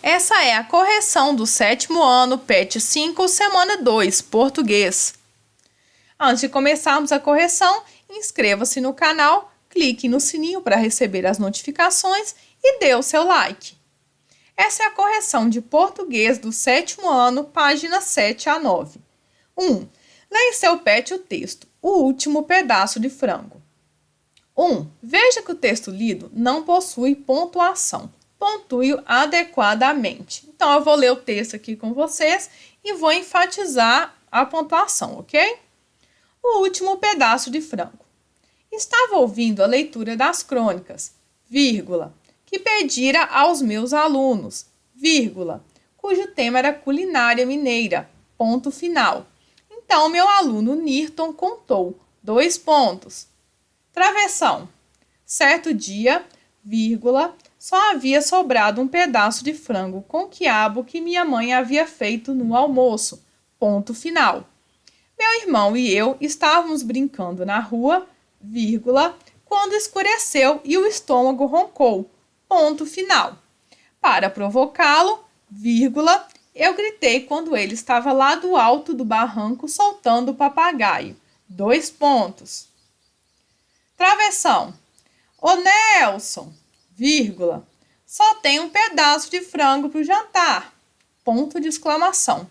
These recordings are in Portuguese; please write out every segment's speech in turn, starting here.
Essa é a correção do 7º ano, PET 5, semana 2, português. Antes de começarmos a correção, inscreva-se no canal, clique no sininho para receber as notificações e dê o seu like. Essa é a correção de português do 7º ano, páginas 7 a 9. 1. Leia em seu PET o texto, o último pedaço de frango. 1. Veja que o texto lido não possui pontuação. Pontue-o adequadamente. Então, eu vou ler o texto aqui com vocês e vou enfatizar a pontuação, ok? O último pedaço de frango. Estava ouvindo a leitura das crônicas, vírgula, que pedira aos meus alunos, vírgula, cujo tema era culinária mineira, ponto final. Então, meu aluno Nirton contou, 2 pontos. Travessão. Certo dia, vírgula, só havia sobrado um pedaço de frango com quiabo que minha mãe havia feito no almoço, ponto final. Meu irmão e eu estávamos brincando na rua, vírgula, quando escureceu e o estômago roncou, ponto final. Para provocá-lo, vírgula, eu gritei quando ele estava lá do alto do barranco soltando o papagaio, 2 pontos. Travessão. Ô Nelson, vírgula, só tem um pedaço de frango para o jantar, ponto de exclamação.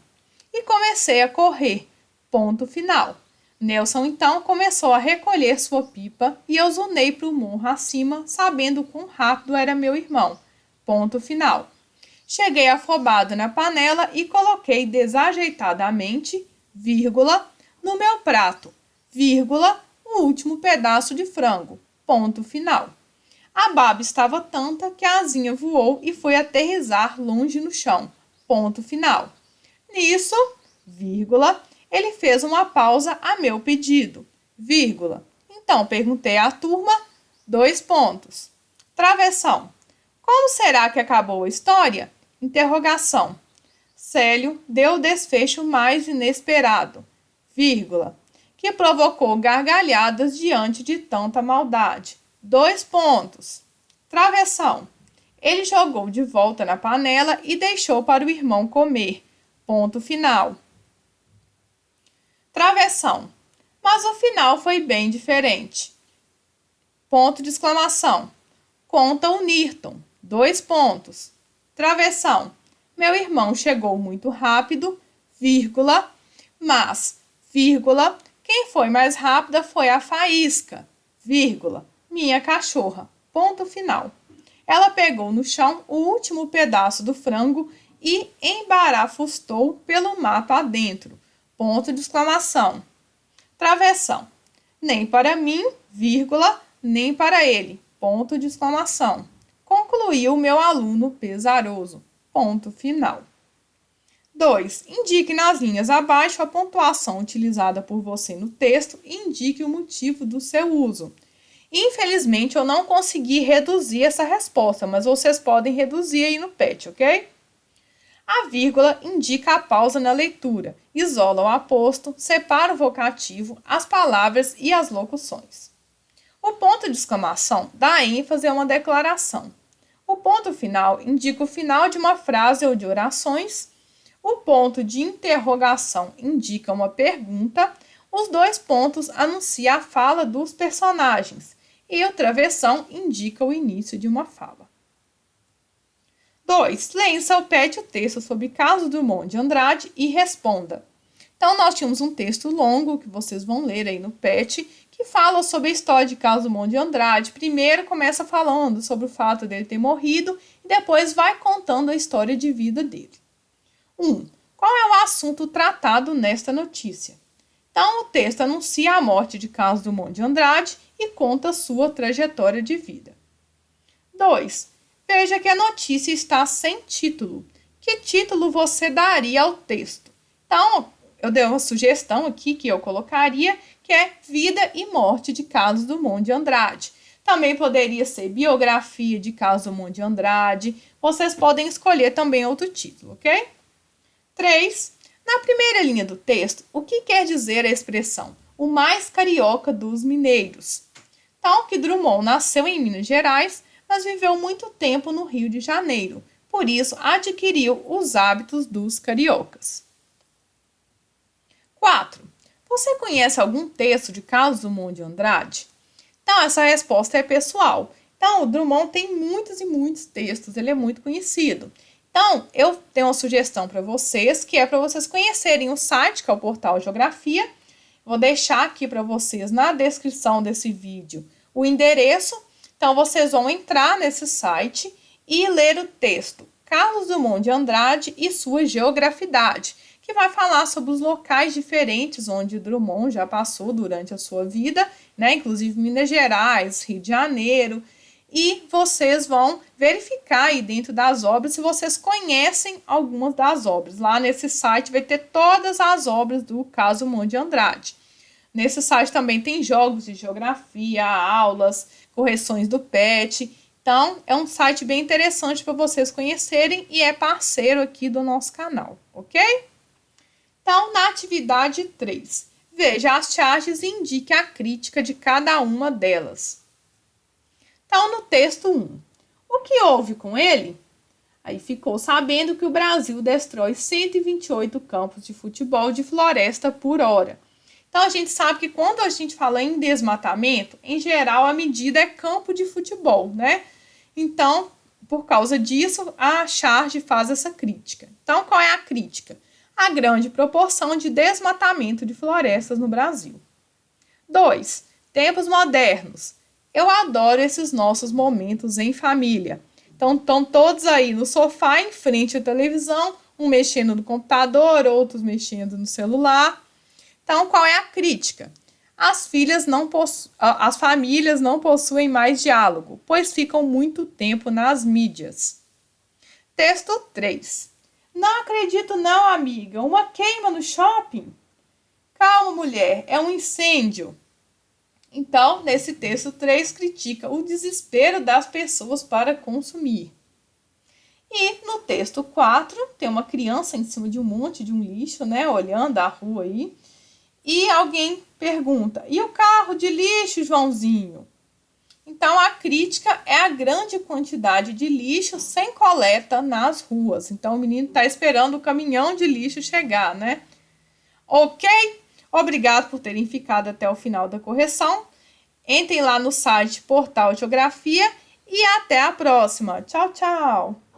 E comecei a correr, ponto final. Nelson então começou a recolher sua pipa e eu zonei para o morro acima, sabendo quão rápido era meu irmão, ponto final. Cheguei afobado na panela e coloquei desajeitadamente, vírgula, no meu prato, vírgula, o último pedaço de frango, ponto final. A baba estava tanta que a asinha voou e foi aterrissar longe no chão, ponto final. Nisso, vírgula, ele fez uma pausa a meu pedido, vírgula. Então perguntei à turma, 2 pontos. Travessão. Como será que acabou a história? Interrogação. Célio deu o desfecho mais inesperado, vírgula, que provocou gargalhadas diante de tanta maldade. 2 pontos. Travessão. Ele jogou de volta na panela e deixou para o irmão comer. Ponto final. Travessão. Mas o final foi bem diferente. Ponto de exclamação. Conta o Nirton. 2 pontos. Travessão. Meu irmão chegou muito rápido, vírgula, mas, vírgula, quem foi mais rápida foi a Faísca, vírgula, minha cachorra, ponto final. Ela pegou no chão o último pedaço do frango e embarafustou pelo mato adentro, ponto de exclamação. Travessão. Nem para mim, vírgula, nem para ele, ponto de exclamação. Concluiu meu aluno pesaroso, ponto final. 2. Indique nas linhas abaixo a pontuação utilizada por você no texto e indique o motivo do seu uso. Infelizmente, eu não consegui reduzir essa resposta, mas vocês podem reduzir aí no PET, ok? A vírgula indica a pausa na leitura, isola o aposto, separa o vocativo, as palavras e as locuções. O ponto de exclamação dá ênfase a uma declaração. O ponto final indica o final de uma frase ou de orações. O ponto de interrogação indica uma pergunta. Os 2 pontos anunciam a fala dos personagens. E o travessão indica o início de uma fala. 2. Leia em seu PET o texto sobre Carlos Drummond de Andrade e responda. Então, nós tínhamos um texto longo que vocês vão ler aí no PET, que fala sobre a história de Carlos Drummond de Andrade. Primeiro começa falando sobre o fato dele ter morrido e depois vai contando a história de vida dele. 1. Qual é o assunto tratado nesta notícia? Então, o texto anuncia a morte de Carlos Drummond de Andrade e conta sua trajetória de vida. 2. Veja que a notícia está sem título. Que título você daria ao texto? Então, eu dei uma sugestão aqui que eu colocaria, que é Vida e Morte de Carlos Drummond de Andrade. Também poderia ser Biografia de Carlos Drummond de Andrade. Vocês podem escolher também outro título, ok? 3. Na primeira linha do texto, o que quer dizer a expressão o mais carioca dos mineiros? Então, que Drummond nasceu em Minas Gerais, mas viveu muito tempo no Rio de Janeiro. por isso adquiriu os hábitos dos cariocas. 4. Você conhece algum texto de Carlos Drummond de Andrade? Então, essa resposta é pessoal. Então, o Drummond tem muitos e muitos textos, ele é muito conhecido. Então, eu tenho uma sugestão para vocês, que é para vocês conhecerem o site, que é o Portal Geografia. Vou deixar aqui para vocês na descrição desse vídeo o endereço. Então, vocês vão entrar nesse site e ler o texto Carlos Drummond de Andrade e sua geografidade, que vai falar sobre os locais diferentes onde Drummond já passou durante a sua vida, né? Inclusive Minas Gerais, Rio de Janeiro. E vocês vão verificar aí dentro das obras se vocês conhecem algumas das obras. Lá nesse site vai ter todas as obras do Carlos Drummond de Andrade. Nesse site também tem jogos de geografia, aulas, correções do PET. Então, é um site bem interessante para vocês conhecerem e é parceiro aqui do nosso canal, ok? Então, na atividade 3, veja as charges e indique a crítica de cada uma delas. Então, no texto 1, o que houve com ele? Aí ficou sabendo que o Brasil destrói 128 campos de futebol de floresta por hora. Então, a gente sabe que quando a gente fala em desmatamento, em geral, a medida é campo de futebol, né? Então, por causa disso, a charge faz essa crítica. Então, qual é a crítica? A grande proporção de desmatamento de florestas no Brasil. 2. Tempos modernos. Eu adoro esses nossos momentos em família. Então, estão todos aí no sofá, em frente à televisão, um mexendo no computador, outros mexendo no celular. Então, qual é a crítica? As famílias não possuem mais diálogo, pois ficam muito tempo nas mídias. Texto 3. Não acredito não, amiga. Uma queima no shopping? Calma, mulher, é um incêndio. Então, nesse texto 3, critica o desespero das pessoas para consumir. E no texto 4, tem uma criança em cima de um monte de um lixo, né, olhando a rua aí. E alguém pergunta, e o carro de lixo, Joãozinho? Então, a crítica é a grande quantidade de lixo sem coleta nas ruas. Então, o menino está esperando o caminhão de lixo chegar, né? Ok? Obrigado por terem ficado até o final da correção. Entrem lá no site Portal Geografia e até a próxima. Tchau, tchau!